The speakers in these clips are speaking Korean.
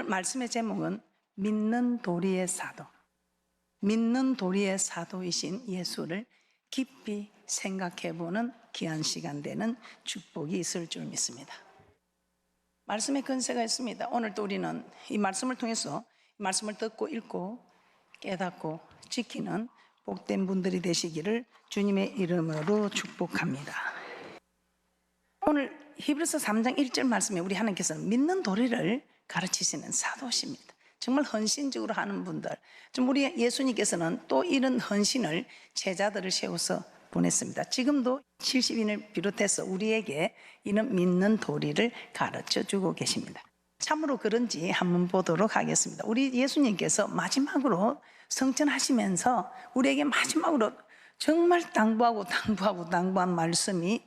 말씀의 제목은 믿는 도리의 사도, 믿는 도리의 사도이신 예수를 깊이 생각해보는 귀한 시간 되는 축복이 있을 줄 믿습니다. 말씀에 근세가 있습니다. 오늘도 우리는 이 말씀을 통해서 말씀을 듣고 읽고 깨닫고 지키는 복된 분들이 되시기를 주님의 이름으로 축복합니다. 오늘 히브리서 3장 1절 말씀에 우리 하나님께서는 믿는 도리를 가르치시는 사도십니다. 정말 헌신적으로 하는 분들, 좀 우리 예수님께서는 또 이런 헌신을 제자들을 세워서 보냈습니다. 지금도 70인을 비롯해서 우리에게 이런 믿는 도리를 가르쳐주고 계십니다. 참으로 그런지 한번 보도록 하겠습니다. 우리 예수님께서 마지막으로 성천하시면서 우리에게 마지막으로 정말 당부한 말씀이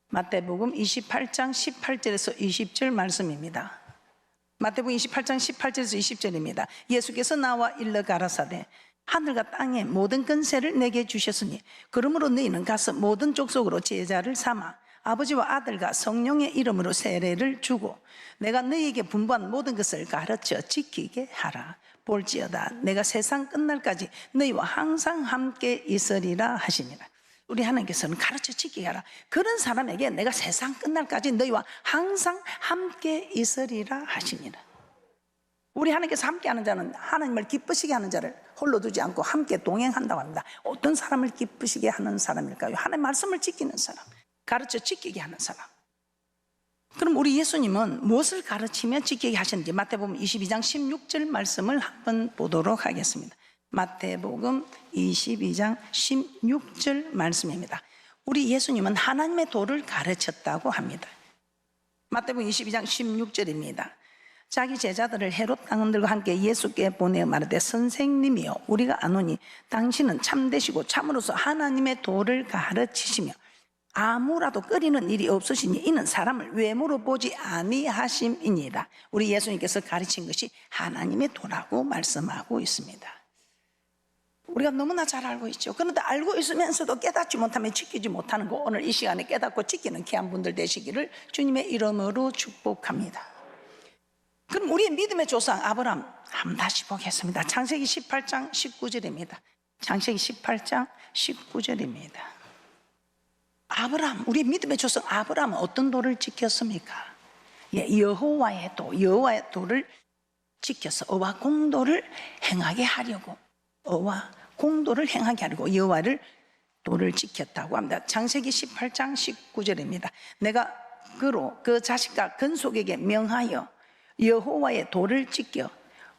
마태복음 28장 18절에서 20절 말씀입니다. 마태복음 28장 18절에서 20절입니다. 예수께서 나와 일러 가라사대 하늘과 땅의 모든 권세를 내게 주셨으니 그러므로 너희는 가서 모든 족속으로 제자를 삼아 아버지와 아들과 성령의 이름으로 세례를 주고 내가 너희에게 분부한 모든 것을 가르쳐 지키게 하라. 볼지어다 내가 세상 끝날까지 너희와 항상 함께 있으리라 하시니라. 우리 하나님께서는 가르쳐 지키게 하라. 그런 사람에게 내가 세상 끝날까지 너희와 항상 함께 있으리라 하시니라. 우리 하나님께서 함께하는 자는 하나님을 기쁘시게 하는 자를 홀로 두지 않고 함께 동행한다고 합니다. 어떤 사람을 기쁘시게 하는 사람일까요? 하나님의 말씀을 지키는 사람, 가르쳐 지키게 하는 사람. 그럼 우리 예수님은 무엇을 가르치며 지키게 하셨는지 마태복음 22장 16절 말씀을 한번 보도록 하겠습니다. 마태복음 22장 16절 말씀입니다. 우리 예수님은 하나님의 도를 가르쳤다고 합니다. 마태복음 22장 16절입니다. 자기 제자들을 헤롯 당원들과 함께 예수께 보내 말하되 선생님이여 우리가 아노니 당신은 참되시고 참으로서 하나님의 도를 가르치시며 아무라도 꺼리는 일이 없으시니 이는 사람을 외모로 보지 아니하심이니이다. 우리 예수님께서 가르친 것이 하나님의 도라고 말씀하고 있습니다. 우리가 너무나 잘 알고 있죠. 그런데 알고 있으면서도 깨닫지 못하면 지키지 못하는 거, 오늘 이 시간에 깨닫고 지키는 귀한 분들 되시기를 주님의 이름으로 축복합니다. 그럼 우리의 믿음의 조상 아브라함 한번 다시 보겠습니다. 창세기 18장 19절입니다. 창세기 18장 19절입니다. 아브라함, 우리의 믿음의 조상 아브라함은 어떤 도를 지켰습니까? 여호와의 도를 지켜서 의와 공도를 행하게 하려고 여호와를 도를 지켰다고 합니다. 창세기 18장 19절입니다. 내가 그 자식과 건속에게 명하여 여호와의 도를 지켜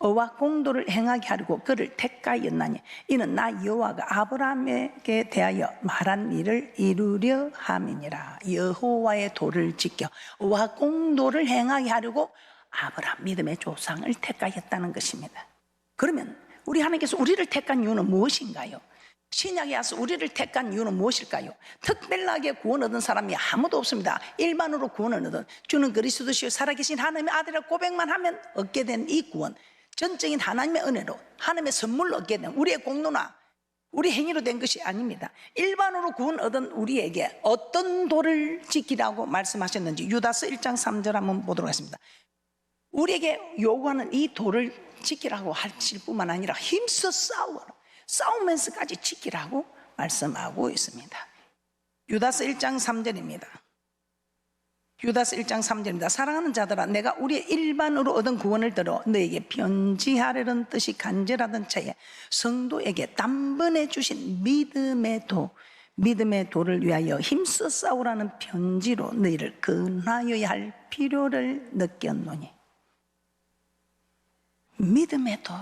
의와 공도를 행하게 하려고 그를 택하였나니 이는 나 여호와가 아브라함에게 대하여 말한 일을 이루려 함이니라. 여호와의 도를 지켜 의와 공도를 행하게 하려고 아브라함 믿음의 조상을 택하였다는 것입니다. 그러면 우리 하나님께서 우리를 택한 이유는 무엇인가요? 신약에 와서 우리를 택한 이유는 무엇일까요? 특별하게 구원 얻은 사람이 아무도 없습니다. 일반으로 구원을 얻은 주는 그리스도시요 살아계신 하나님의 아들이라고 고백만 하면 얻게 된 이 구원, 전적인 하나님의 은혜로 하나님의 선물로 얻게 된 우리의 공로나 우리 행위로 된 것이 아닙니다. 일반으로 구원 얻은 우리에게 어떤 도를 지키라고 말씀하셨는지 유다서 1장 3절 한번 보도록 하겠습니다. 우리에게 요구하는 이 도를 지키라고 하실 뿐만 아니라 힘써 싸우면서까지 지키라고 말씀하고 있습니다. 유다서 1장 3절입니다. 유다서 1장 3절입니다. 사랑하는 자들아 내가 우리의 일반으로 얻은 구원을 들어 너에게 편지하려는 뜻이 간절하던 차에 성도에게 단번에 주신 믿음의 도를 위하여 힘써 싸우라는 편지로 너희를 근하여야 할 필요를 느꼈노니. 믿음의 도,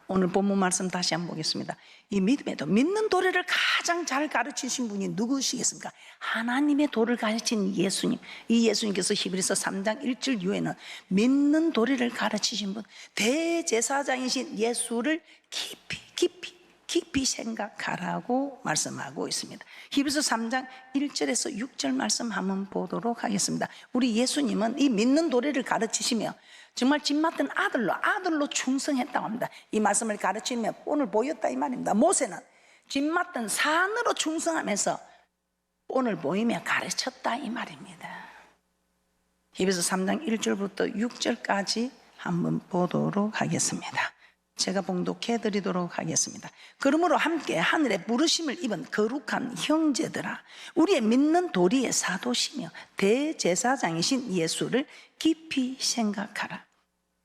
오늘 본문 말씀 다시 한번 보겠습니다. 이 믿음의 도, 믿는 도리를 가장 잘 가르치신 분이 누구시겠습니까? 하나님의 도를 가르친 예수님. 이 예수님께서 히브리서 3장 1절 이후에는 믿는 도리를 가르치신 분, 대제사장이신 예수를 깊이 생각하라고 말씀하고 있습니다. 히브리서 3장 1절에서 6절 말씀 한번 보도록 하겠습니다. 우리 예수님은 이 믿는 도리를 가르치시며 정말 집 맡은 아들로 충성했다고 합니다. 이 말씀을 가르치며 본을 보였다 이 말입니다. 모세는 집 맡은 산으로 충성하면서 본을 보이며 가르쳤다 이 말입니다. 히브리서 3장 1절부터 6절까지 한번 보도록 하겠습니다. 제가 봉독해 드리도록 하겠습니다. 그러므로 함께 하늘의 부르심을 입은 거룩한 형제들아, 우리의 믿는 도리의 사도시며 대제사장이신 예수를 깊이 생각하라.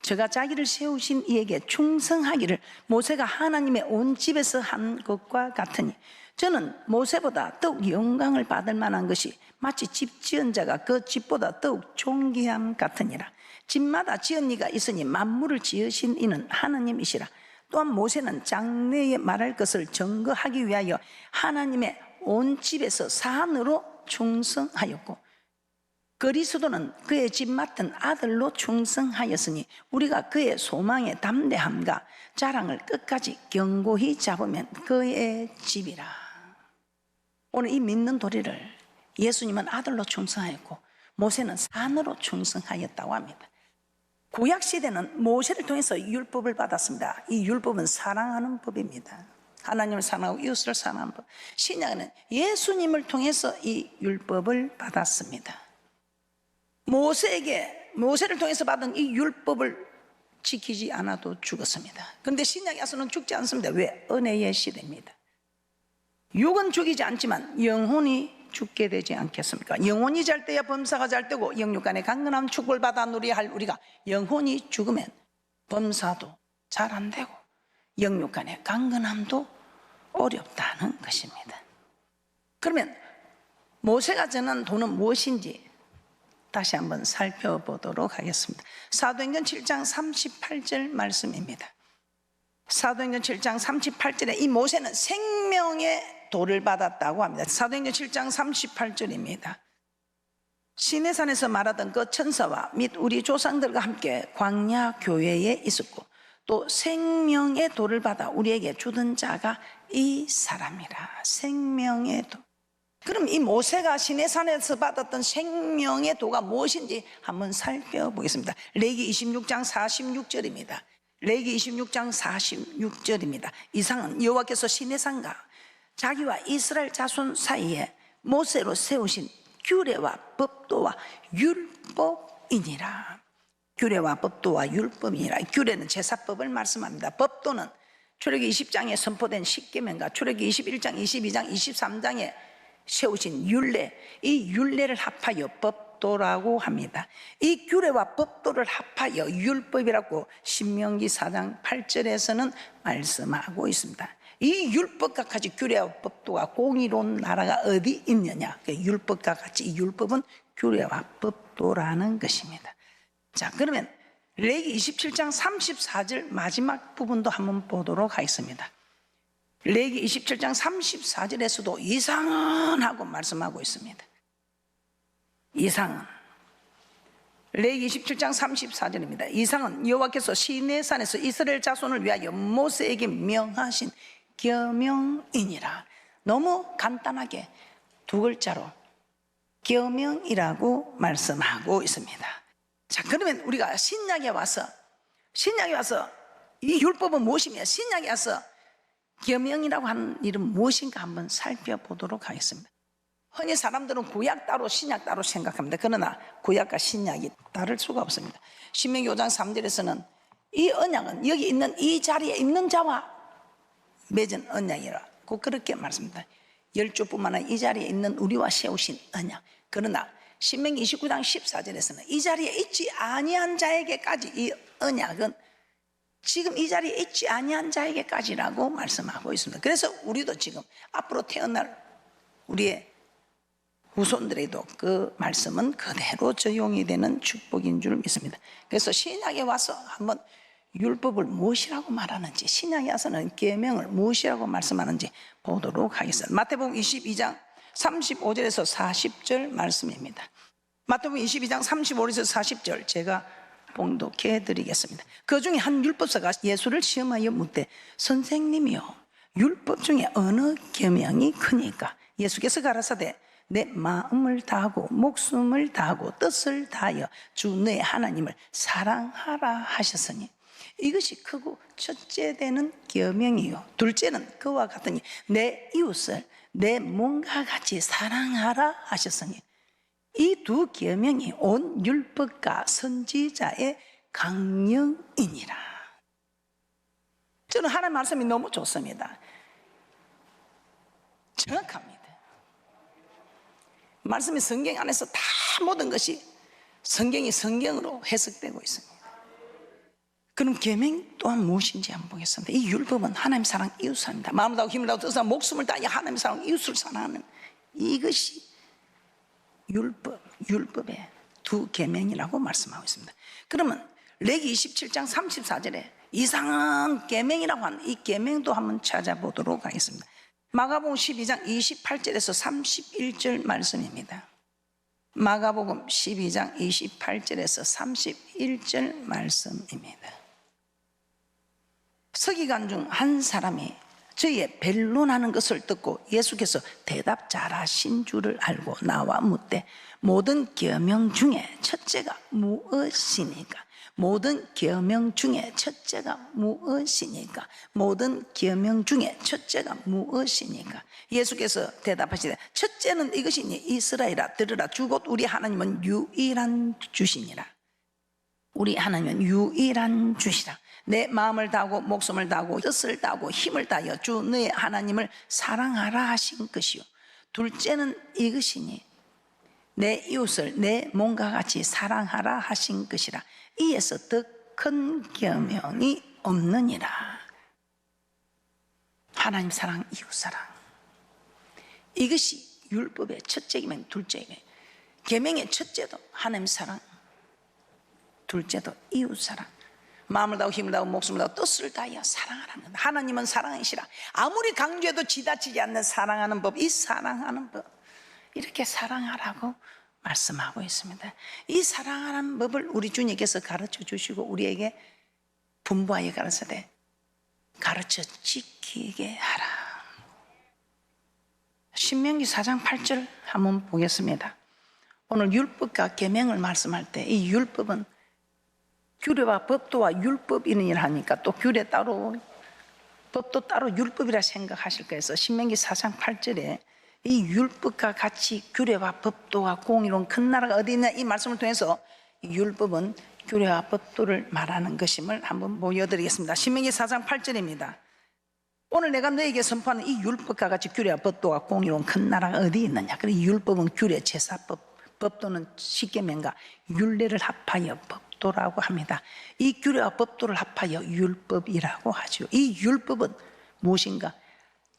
저가 자기를 세우신 이에게 충성하기를 모세가 하나님의 온 집에서 한 것과 같으니, 저는 모세보다 더욱 영광을 받을 만한 것이 마치 집 지은 자가 그 집보다 더욱 존귀함 같으니라. 집마다 지은 이가 있으니 만물을 지으신 이는 하나님이시라. 또한 모세는 장래에 말할 것을 증거하기 위하여 하나님의 온 집에서 산으로 충성하였고, 그리스도는 그의 집 맡은 아들로 충성하였으니 우리가 그의 소망의 담대함과 자랑을 끝까지 견고히 잡으면 그의 집이라. 오늘 이 믿는 도리를 예수님은 아들로 충성하였고 모세는 산으로 충성하였다고 합니다. 구약시대는 모세를 통해서 율법을 받았습니다. 이 율법은 사랑하는 법입니다. 하나님을 사랑하고 이웃을 사랑하는 법. 신약은 예수님을 통해서 이 율법을 받았습니다. 모세를 통해서 받은 이 율법을 지키지 않아도 죽었습니다. 그런데 신약에 와서는 죽지 않습니다. 왜? 은혜의 시대입니다. 육은 죽이지 않지만 영혼이 죽게 되지 않겠습니까? 영혼이 잘 때야 범사가 잘 되고 영육간의 강건함 축복을 받아 누려야 할 우리가 영혼이 죽으면 범사도 잘 안 되고 영육간의 강건함도 어렵다는 것입니다. 그러면 모세가 전한 도는 무엇인지 다시 한번 살펴보도록 하겠습니다. 사도행전 7장 38절 말씀입니다. 사도행전 7장 38절에 이 모세는 생명의 도를 받았다고 합니다. 사도행전 7장 38절입니다. 시내산에서 말하던 그 천사와 및 우리 조상들과 함께 광야 교회에 있었고 또 생명의 도를 받아 우리에게 주던 자가 이 사람이라. 생명의 도. 그럼 이 모세가 시내산에서 받았던 생명의 도가 무엇인지 한번 살펴보겠습니다. 레위기 26장 46절입니다. 레위기 26장 46절입니다. 이상은 여호와께서 시내산과 자기와 이스라엘 자손 사이에 모세로 세우신 규례와 법도와 율법이니라. 규례와 법도와 율법이니라. 규례는 제사법을 말씀합니다. 법도는 출애굽기 20장에 선포된 십계명과 출애굽기 21장, 22장, 23장에 세우신 율례, 이 율례를 합하여 법도라고 합니다. 이 규례와 법도를 합하여 율법이라고 신명기 4장 8절에서는 말씀하고 있습니다. 이 율법과 같이 규례와 법도가 공의로운 나라가 어디 있느냐? 율법과 같이 이 율법은 규례와 법도라는 것입니다. 자, 그러면 레위기 27장 34절 마지막 부분도 한번 보도록 하겠습니다. 레위기 27장 34절에서도 이상은 하고 말씀하고 있습니다. 이상은 레위기 27장 34절입니다. 이상은 여호와께서 시내산에서 이스라엘 자손을 위하여 모세에게 명하신 계명이니라. 너무 간단하게 두 글자로 계명이라고 말씀하고 있습니다. 자, 그러면 우리가 신약에 와서 이 율법은 무엇이며 신약에 와서 계명이라고 하는 일은 무엇인가 한번 살펴보도록 하겠습니다. 흔히 사람들은 구약 따로 신약 따로 생각합니다. 그러나 구약과 신약이 다를 수가 없습니다. 신명기 5장 3절에서는 이 언약은 여기 있는 이 자리에 있는 자와 맺은 언약이라고 그렇게 말씀합니다. 열조뿐만 아니라 이 자리에 있는 우리와 세우신 언약. 그러나 신명기 29장 14절에서는 이 자리에 있지 아니한 자에게까지 이 언약은 지금 이 자리에 있지 아니한 자에게까지라고 말씀하고 있습니다. 그래서 우리도 지금 앞으로 태어날 우리의 후손들에도 그 말씀은 그대로 적용이 되는 축복인 줄 믿습니다. 그래서 신약에 와서 한번 율법을 무엇이라고 말하는지, 신약에 와서는 계명을 무엇이라고 말씀하는지 보도록 하겠습니다. 마태복음 22장 35절에서 40절 말씀입니다. 마태복음 22장 35절에서 40절 제가 봉독해 드리겠습니다. 그 중에 한 율법사가 예수를 시험하여 묻되 선생님이요 율법 중에 어느 계명이 크니까? 예수께서 가라사대 내 마음을 다하고 목숨을 다하고 뜻을 다하여 주 내 하나님을 사랑하라 하셨으니 이것이 크고 첫째 되는 계명이요 둘째는 그와 같으니 내 이웃을 내 몸과 같이 사랑하라 하셨으니 이 두 계명이 온 율법과 선지자의 강령이니라. 저는 하나님 말씀이 너무 좋습니다. 정확합니다. 말씀이 성경 안에서 다 모든 것이 성경이 성경으로 해석되고 있습니다. 그럼 계명 또한 무엇인지 한번 보겠습니다. 이 율법은 하나님 사랑, 이웃 사랑입니다. 마음을 다하고 힘을 다하고 뜻을 목숨을 다하여 하나님 사랑, 이웃을 사랑하는 이것이 율법의 두 계명이라고 말씀하고 있습니다. 그러면 레기 27장 34절에 이상한 계명이라고 하는 이 계명도 한번 찾아보도록 하겠습니다. 마가복음 12장 28절에서 31절 말씀입니다. 마가복음 12장 28절에서 31절 말씀입니다. 서기관 중 한 사람이 저희의 변론하는 것을 듣고 예수께서 대답 잘하신 줄을 알고 나와 묻되 모든 계명 중에 첫째가 무엇이니까? 모든 계명 중에 첫째가 무엇이니까? 모든 계명 중에 첫째가 무엇이니까? 예수께서 대답하시되 첫째는 이것이니 이스라엘아 들으라 주 곧 우리 하나님은 유일한 주시니라. 우리 하나님은 유일한 주시라. 내 마음을 다하고 목숨을 다하고 뜻을 다하고 힘을 다하여 주 너의 하나님을 사랑하라 하신 것이요 둘째는 이것이니 내 이웃을 내 몸과 같이 사랑하라 하신 것이라. 이에서 더 큰 계명이 없느니라. 하나님 사랑, 이웃 사랑, 이것이 율법의 첫째 계명, 둘째 계명. 계명의 첫째도 하나님 사랑, 둘째도 이웃 사랑. 마음을 다하고 힘을 다하고 목숨을 다하고 뜻을 다하여 사랑하라는 것. 하나님은 사랑이시라. 아무리 강조해도 지나치지 않는 사랑하는 법, 이 사랑하는 법, 이렇게 사랑하라고 말씀하고 있습니다. 이 사랑하는 법을 우리 주님께서 가르쳐 주시고 우리에게 분부하여 가르쳐되 가르쳐 지키게 하라. 신명기 4장 8절 한번 보겠습니다. 오늘 율법과 계명을 말씀할 때 이 율법은 규례와 법도와 율법이니라 하니까 또 규례 따로 법도 따로 율법이라 생각하실 거예요. 신명기 4장 8절에 이 율법과 같이 규례와 법도와 공의로운 큰 나라가 어디 있냐 이 말씀을 통해서 율법은 규례와 법도를 말하는 것임을 한번 보여드리겠습니다. 신명기 4장 8절입니다. 오늘 내가 너에게 선포하는 이 율법과 같이 규례와 법도와 공의로운 큰 나라가 어디 있느냐. 그래서 율법은 규례, 제사법, 법도는 십계명과 율례를 합하여 법도라고 합니다. 이 규례와 법도를 합하여 율법이라고 하죠. 이 율법은 무엇인가?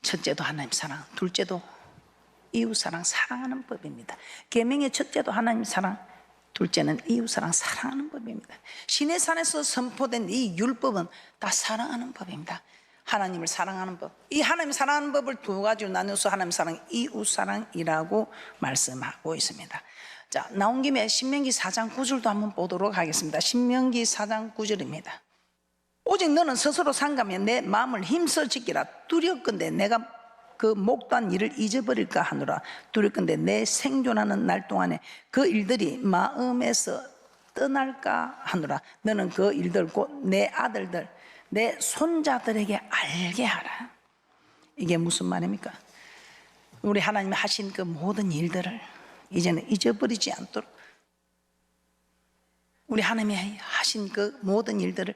첫째도 하나님 사랑, 둘째도 이웃 사랑, 사랑하는 법입니다. 계명의 첫째도 하나님 사랑, 둘째는 이웃 사랑, 사랑하는 법입니다. 시내산에서 선포된 이 율법은 다 사랑하는 법입니다. 하나님을 사랑하는 법. 이 하나님 사랑하는 법을 두 가지로 나누어서 하나님 사랑, 이웃 사랑이라고 말씀하고 있습니다. 자, 나온 김에 신명기 4장 9절도 한번 보도록 하겠습니다. 신명기 4장 9절입니다. 오직 너는 스스로 상가며 내 마음을 힘써 지키라. 두렵건대 내가 그 목도한 일을 잊어버릴까 하노라. 두렵건대 내 생존하는 날 동안에 그 일들이 마음에서 떠날까 하노라. 너는 그 일들 곧 내 아들들 내 손자들에게 알게 하라. 이게 무슨 말입니까? 우리 하나님이 하신 그 모든 일들을 이제는 잊어버리지 않도록 우리 하나님이 하신 그 모든 일들을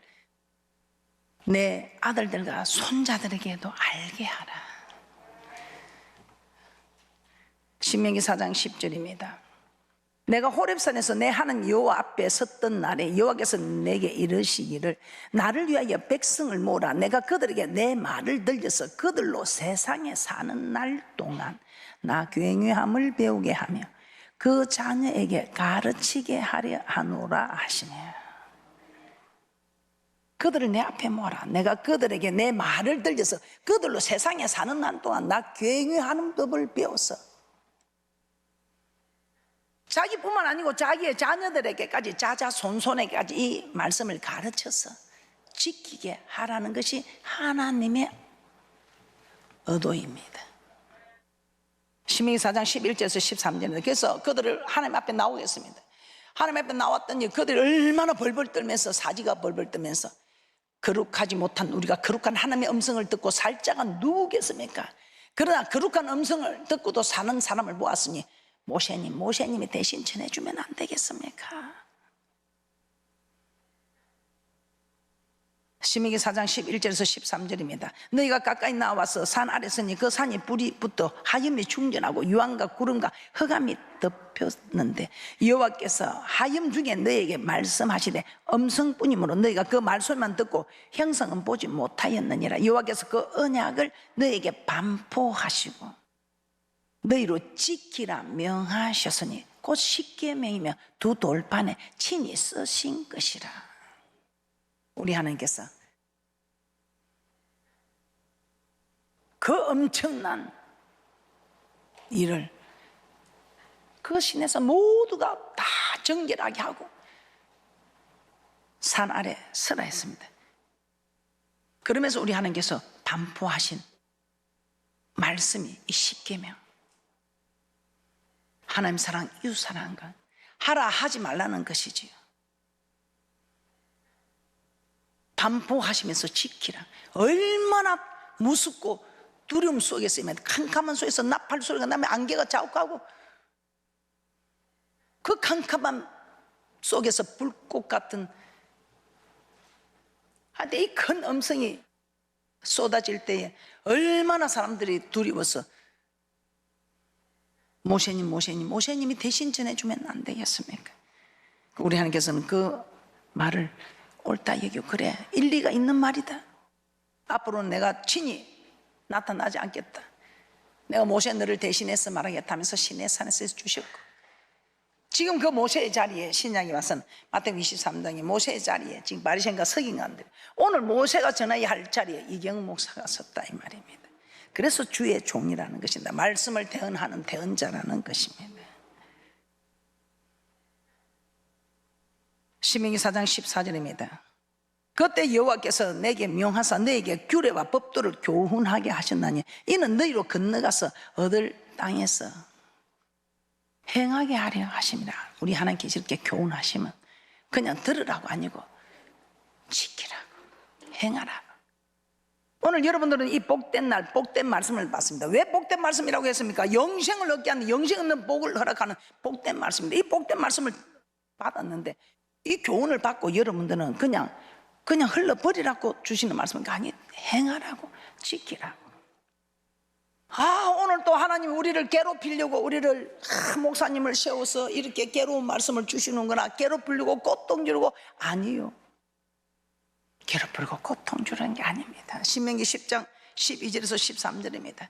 내 아들들과 손자들에게도 알게 하라. 신명기 4장 10절입니다. 내가 호렙산에서 내 하나님 여호와 앞에 섰던 날에 여호와께서 내게 이르시기를 나를 위하여 백성을 모으라. 내가 그들에게 내 말을 들려서 그들로 세상에 사는 날 동안 나 굉유함을 배우게 하며 그 자녀에게 가르치게 하려 하노라 하시네. 그들을 내 앞에 모아라. 내가 그들에게 내 말을 들려서 그들로 세상에 사는 날 동안 나 굉유하는 법을 배워서 자기뿐만 아니고 자기의 자녀들에게까지 자자손손에게까지 이 말씀을 가르쳐서 지키게 하라는 것이 하나님의 의도입니다. 신명기 4장 11절에서 13절입니다. 그래서 그들을 하나님 앞에 나오겠습니다. 하나님 앞에 나왔더니 그들이 얼마나 벌벌 떨면서 사지가 벌벌 떨면서 거룩하지 못한 우리가 거룩한 하나님의 음성을 듣고 살자가 누구겠습니까? 그러나 거룩한 음성을 듣고도 사는 사람을 보았으니 모세님이 대신 전해주면 안 되겠습니까? 신명기 4장 11절에서 13절입니다. 너희가 가까이 나와서 산 아래 서니 그 산이 불이 붙어 하염이 충전하고 유황과 구름과 흑암이 덮였는데 여호와께서 하염 중에 너희에게 말씀하시되 음성뿐이므로 너희가 그 말소리만 듣고 형성은 보지 못하였느니라. 여호와께서 그 언약을 너희에게 반포하시고 너희로 지키라 명하셨으니 곧 십계명이며 두 돌판에 친히 쓰신 것이라. 우리 하나님께서 그 엄청난 일을 그 신에서 모두가 다 정결하게 하고 산 아래 서라 했습니다. 그러면서 우리 하나님께서 반포하신 말씀이 이 십계명, 하나님 사랑, 이웃 사랑한 것, 하라 하지 말라는 것이지요. 반포하시면서 지키라. 얼마나 무섭고 두려움 속에서 있으면 캄캄한 속에서 나팔 소리가 나면 안개가 자욱하고 그 캄캄한 속에서 불꽃 같은 하여튼 이 큰 음성이 쏟아질 때에 얼마나 사람들이 두려워서 모세님이 대신 전해주면 안 되겠습니까? 우리 하나님께서는 그 말을 옳다 여기고 그래 일리가 있는 말이다. 앞으로는 내가 친히 나타나지 않겠다. 내가 모세 너를 대신해서 말하겠다 하면서 시내 산에서 주셨고 지금 그 모세의 자리에 신약이 와서는 마태복음 23장에 모세의 자리에 지금 바리새인과 서기관들 오늘 모세가 전해야 할 자리에 이경은 목사가 섰다 이 말입니다. 그래서 주의 종이라는 것입니다. 말씀을 대언하는 대언자라는 것입니다. 신명기 4장 14절입니다. 그때 여호와께서 내게 명하사 너에게 규례와 법도를 교훈하게 하셨나니 이는 너희로 건너가서 얻을 땅에서 행하게 하려 하심이라. 우리 하나님께서 이렇게 교훈하시면 그냥 들으라고 아니고 지키라고 행하라고. 오늘 여러분들은 이 복된 날 복된 말씀을 받습니다. 왜 복된 말씀이라고 했습니까? 영생을 얻게 하는 영생 얻는 복을 허락하는 복된 말씀입니다. 이 복된 말씀을 받았는데 이 교훈을 받고 여러분들은 그냥 흘러버리라고 주시는 말씀인가? 아니, 행하라고 지키라고. 오늘 또 하나님이 우리를 괴롭히려고 우리를 목사님을 세워서 이렇게 괴로운 말씀을 주시는구나, 괴롭히려고 고통 주려고. 아니요, 괴롭히려고 고통 주는 게 아닙니다. 신명기 10장 12절에서 13절입니다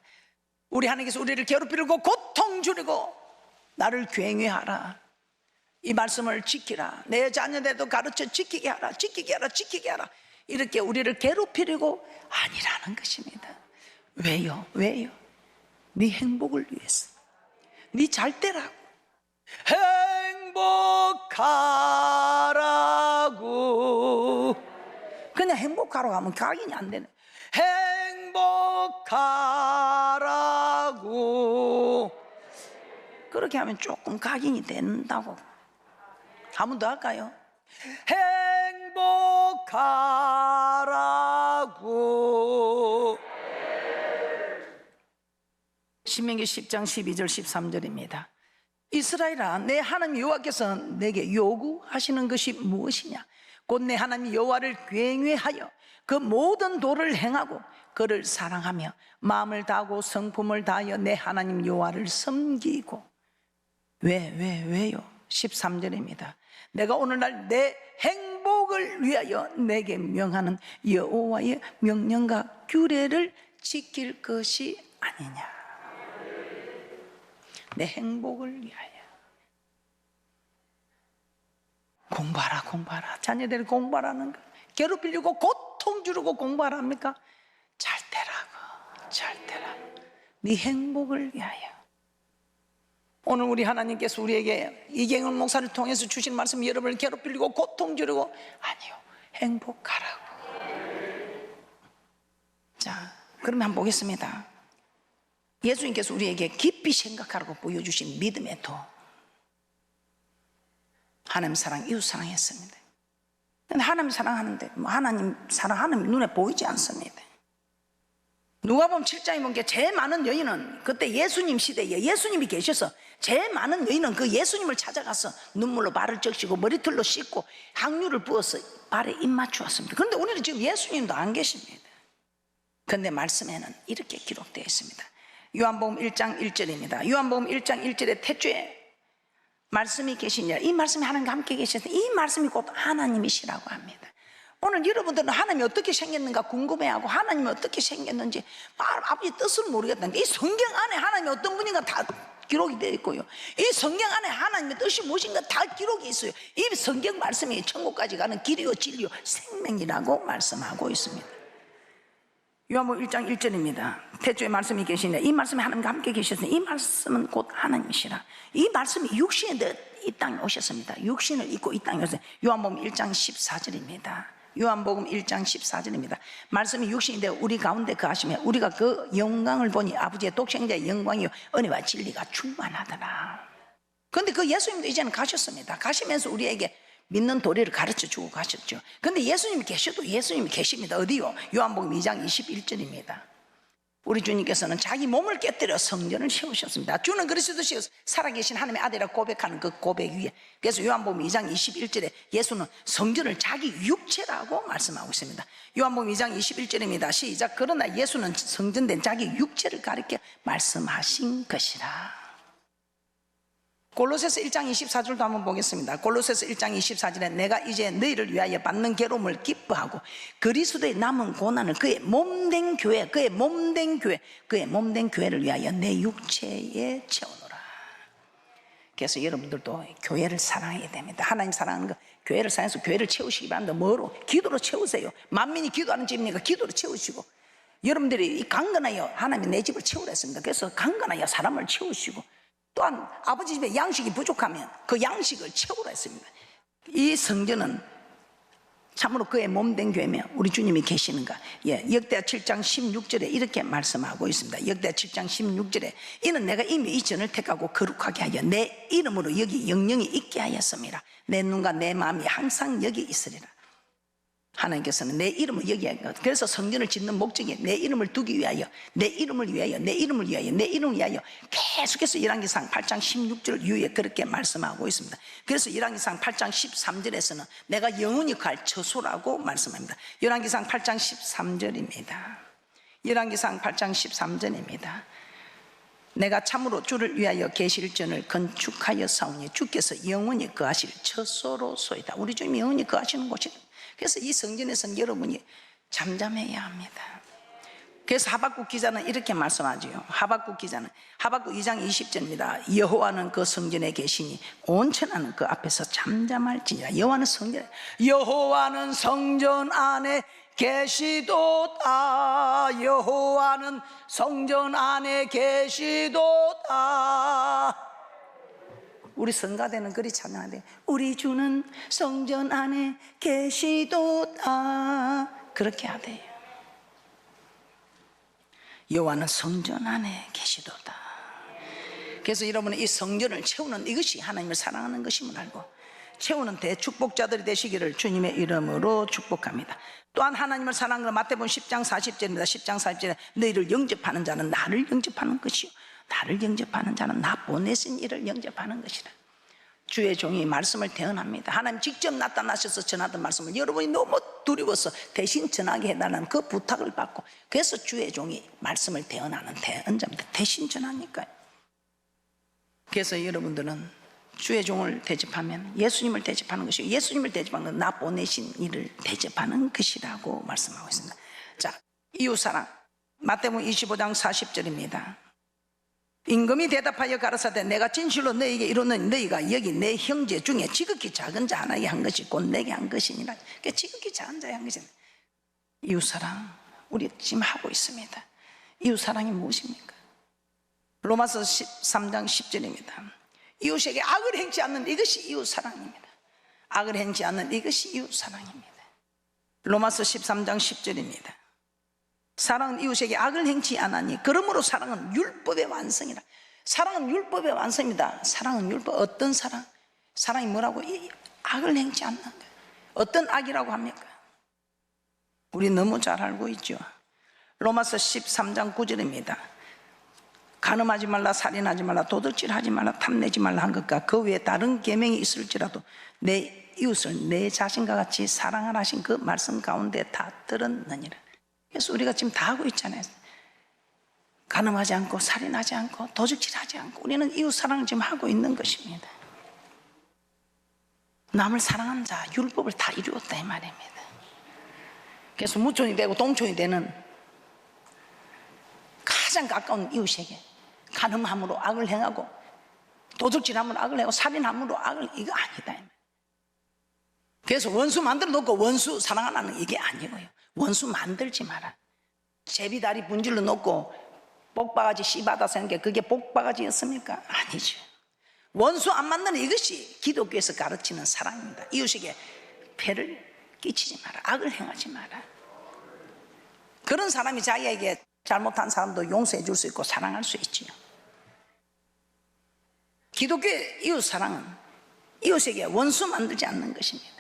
우리 하나님께서 우리를 괴롭히려고 고통 주려고 나를 굉회하라, 이 말씀을 지키라, 내 자녀들도 가르쳐 지키게 하라, 지키게 하라, 지키게 하라, 이렇게 우리를 괴롭히려고 아니라는 것입니다. 왜요? 네 행복을 위해서, 네 잘되라고, 행복하라고. 그냥 행복하라고 하면 각인이 안 되네. 행복하라고. 그렇게 하면 조금 각인이 된다고. 한 번 더 할까요? 행복하라고. 신명기 10장 12절 13절입니다 이스라엘아, 내 하나님 여호와께서 내게 요구하시는 것이 무엇이냐? 곧 내 하나님 여호와를 굉회하여 그 모든 도를 행하고 그를 사랑하며 마음을 다하고 성품을 다하여 내 하나님 여호와를 섬기고. 왜요? 13절입니다 내가 오늘날 내 행복을 위하여 내게 명하는 여호와의 명령과 규례를 지킬 것이 아니냐. 내 행복을 위하여 공부하라. 자녀들이 공부하라는 거, 괴롭히려고 고통 주려고 공부하랍니까? 잘 되라고. 네 행복을 위하여. 오늘 우리 하나님께서 우리에게 이경은 목사를 통해서 주신 말씀, 여러분을 괴롭히려고 고통 주려고 아니요, 행복하라고. 자, 그러면 한번 보겠습니다. 예수님께서 우리에게 깊이 생각하라고 보여주신 믿음의 도, 하나님 사랑, 이웃 사랑했습니다. 근데 하나님 사랑하는데 하나님 사랑하는 눈에 보이지 않습니다. 누가복음 7장에 보면 제일 많은 여인은 그때 예수님 시대에 예수님이 계셔서 제일 많은 여인은 그 예수님을 찾아가서 눈물로 발을 적시고 머리털로 씻고 향유를 부어서 발에 입 맞추었습니다. 그런데 우리는 지금 예수님도 안 계십니다. 그런데 말씀에는 이렇게 기록되어 있습니다. 요한복음 1장 1절입니다. 요한복음 1장 1절에 태초에 말씀이 계시니라. 이 말씀이 하나님과 함께 계셔서 이 말씀이 곧 하나님이시라고 합니다. 오늘 여러분들은 하나님이 어떻게 생겼는가 궁금해하고 하나님이 어떻게 생겼는지 아버지 뜻을 모르겠다는데, 이 성경 안에 하나님이 어떤 분인가 다 기록이 되어 있고요, 이 성경 안에 하나님의 뜻이 무엇인가 다 기록이 있어요. 이 성경 말씀이 천국까지 가는 길이요 진리요 생명이라고 말씀하고 있습니다. 요한복음 1장 1절입니다. 태초에 말씀이 계시네. 이 말씀이 하나님과 함께 계셨으니 이 말씀은 곧 하나님이시라. 이 말씀이 육신에 이 땅에 오셨습니다. 육신을 입고 이 땅에 오셨어요. 요한복음 1장 14절입니다. 요한복음 1장 14절입니다. 말씀이 육신이 되어 우리 가운데 거하시며 우리가 그 영광을 보니 아버지의 독생자의 영광이요 은혜와 진리가 충만하더라. 그런데 그 예수님도 이제는 가셨습니다. 가시면서 우리에게 믿는 도리를 가르쳐 주고 가셨죠. 그런데 예수님이 계셔도 예수님이 계십니다. 어디요? 요한복음 2장 21절입니다. 우리 주님께서는 자기 몸을 깨뜨려 성전을 세우셨습니다. 주는 그리스도시요 살아계신 하나님의 아들이라고 고백하는 그 고백 위에, 그래서 요한복음 2장 21절에 예수는 성전을 자기 육체라고 말씀하고 있습니다. 요한복음 2장 21절입니다. 시작. 그러나 예수는 성전된 자기 육체를 가리켜 말씀하신 것이라. 골로새서 1장 24절도 한번 보겠습니다. 골로새서 1장 24절에 내가 이제 너희를 위하여 받는 괴로움을 기뻐하고 그리스도의 남은 고난을 그의 몸된 교회, 그의 몸된 교회를 위하여 내 육체에 채우노라. 그래서 여러분들도 교회를 사랑해야 됩니다. 하나님 사랑하는 거, 교회를 사랑해서 교회를 채우시기 바랍니다. 뭐로? 기도로 채우세요. 만민이 기도하는 집이니까 기도로 채우시고, 여러분들이 강건하여 하나님이 내 집을 채우라 했습니다. 그래서 강건하여 사람을 채우시고, 또한 아버지 집에 양식이 부족하면 그 양식을 채우라 했습니다. 이 성전은 참으로 그의 몸된 교회며 우리 주님이 계시는가. 역대하 7장 16절에 이렇게 말씀하고 있습니다. 역대하 7장 16절에 이는 내가 이미 이 전을 택하고 거룩하게 하여 내 이름으로 여기 영영이 있게 하였습니다. 내 눈과 내 마음이 항상 여기 있으리라. 하나님께서는 내 이름을 여기에, 그래서 성전을 짓는 목적이 내 이름을 두기 위하여, 내 이름을 위하여, 내 이름을 위하여, 내 이름을 위하여 계속해서 열왕기상 8장 16절 이후에 그렇게 말씀하고 있습니다. 그래서 열왕기상 8장 13절에서는 내가 영원히 갈 처소라고 말씀합니다. 열왕기상 8장 13절입니다. 열왕기상 8장 13절입니다. 내가 참으로 주를 위하여 계실전을 건축하여 사오니 주께서 영원히 거하실 처소로 소이다. 우리 주님이 영원히 거하시는 곳이다. 그래서 이 성전에서는 여러분이 잠잠해야 합니다. 그래서 하박국 기자는 이렇게 말씀하죠. 하박국 기자는 하박국 2장 20절입니다. 여호와는 그 성전에 계시니 온 천하는 그 앞에서 잠잠할지니라. 여호와는 성전 안에 계시도다. 여호와는 성전 안에 계시도다. 우리 성가대는 그리 찬양하는데 우리 주는 성전 안에 계시도다. 그렇게 하대요. 여호와는 성전 안에 계시도다. 그래서 여러분은 이 성전을 채우는 이것이 하나님을 사랑하는 것임을 알고 채우는 대축복자들이 되시기를 주님의 이름으로 축복합니다. 또한 하나님을 사랑하는 마태복음 10장 40절입니다. 10장 40절에 너희를 영접하는 자는 나를 영접하는 것이요 나를 영접하는 자는 나 보내신 이를 영접하는 것이라. 주의 종이 말씀을 대언합니다. 하나님 직접 나타나셔서 전하던 말씀을 여러분이 너무 두려워서 대신 전하게 해달라는 그 부탁을 받고, 그래서 주의 종이 말씀을 대언하는 대언자입니다. 대신 전하니까요. 그래서 여러분들은 주의 종을 대접하면 예수님을 대접하는 것이고, 예수님을 대접하는 건 나 보내신 이를 대접하는 것이라고 말씀하고 있습니다. 자, 이웃사랑 마태복음 25장 40절입니다. 임금이 대답하여 가라사대 내가 진실로 너에게 이르노니 너희가 여기 내 형제 중에 지극히 작은 자 하나에게 한 것이 곧 내게 한 것이니라. 그러니까 지극히 작은 자에 한 것이니라. 이웃사랑 우리 지금 하고 있습니다. 이웃사랑이 무엇입니까? 로마서 13장 10절입니다. 이웃에게 악을 행치 않는 이것이 이웃사랑입니다. 악을 행치 않는 이것이 이웃사랑입니다. 로마서 13장 10절입니다. 사랑은 이웃에게 악을 행치 않으니 그러므로 사랑은 율법의 완성이라. 사랑은 율법의 완성입니다. 사랑은 율법. 어떤 사랑? 사랑이 뭐라고? 악을 행치 않는 거예요. 어떤 악이라고 합니까? 우리 너무 잘 알고 있죠. 로마서 13장 9절입니다. 간음하지 말라, 살인하지 말라, 도둑질하지 말라, 탐내지 말라 한 것과 그 외에 다른 계명이 있을지라도 내 이웃을 내 자신과 같이 사랑하라 하신 그 말씀 가운데 다 들었느니라. 그래서 우리가 지금 다 하고 있잖아요. 간음하지 않고 살인하지 않고 도적질하지 않고 우리는 이웃 사랑을 지금 하고 있는 것입니다. 남을 사랑하는 자 율법을 다 이루었다 이 말입니다. 그래서 무촌이 되고 동촌이 되는 가장 가까운 이웃에게 간음함으로 악을 행하고 도둑질함으로 악을 행하고 살인함으로 악을, 이거 아니다. 그래서 원수 만들어 놓고 원수 사랑하라는 이게 아니고요. 원수 만들지 마라. 제비다리 분질러 놓고 복바가지 씨받아서 하는 게 그게 복바가지였습니까? 아니죠. 원수 안 만드는 이것이 기독교에서 가르치는 사랑입니다. 이웃에게 폐를 끼치지 마라. 악을 행하지 마라. 그런 사람이 자기에게 잘못한 사람도 용서해 줄 수 있고 사랑할 수 있지요. 기독교의 이웃 사랑은 이웃에게 원수 만들지 않는 것입니다.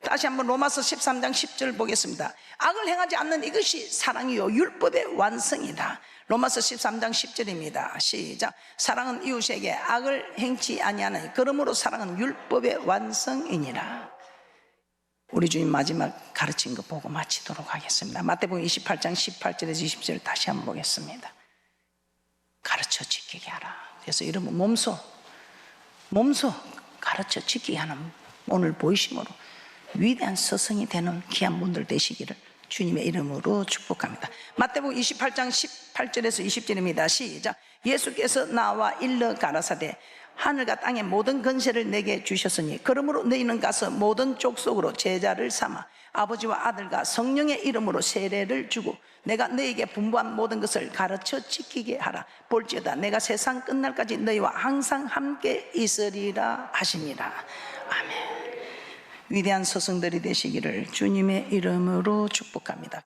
다시 한번 로마서 13장 10절 보겠습니다. 악을 행하지 않는 이것이 사랑이요 율법의 완성이다. 로마서 13장 10절입니다. 시작. 사랑은 이웃에게 악을 행치 아니하나니 그러므로 사랑은 율법의 완성이니라. 우리 주님 마지막 가르친 거 보고 마치도록 하겠습니다. 마태복음 28장 18절에서 20절 다시 한번 보겠습니다. 가르쳐 지키게 하라. 그래서 이러면 몸소 가르쳐 지키게 하는 오늘 보이심으로 위대한 스승이 되는 귀한 분들 되시기를 주님의 이름으로 축복합니다. 마태복음 28장 18절에서 20절입니다. 시작. 예수께서 나와 일러 가라사대 하늘과 땅의 모든 권세를 내게 주셨으니 그러므로 너희는 가서 모든 족속으로 제자를 삼아 아버지와 아들과 성령의 이름으로 세례를 주고 내가 너희에게 분부한 모든 것을 가르쳐 지키게 하라. 볼지어다 내가 세상 끝날까지 너희와 항상 함께 있으리라 하시니라. 아멘. 위대한 스승들이 되시기를 주님의 이름으로 축복합니다.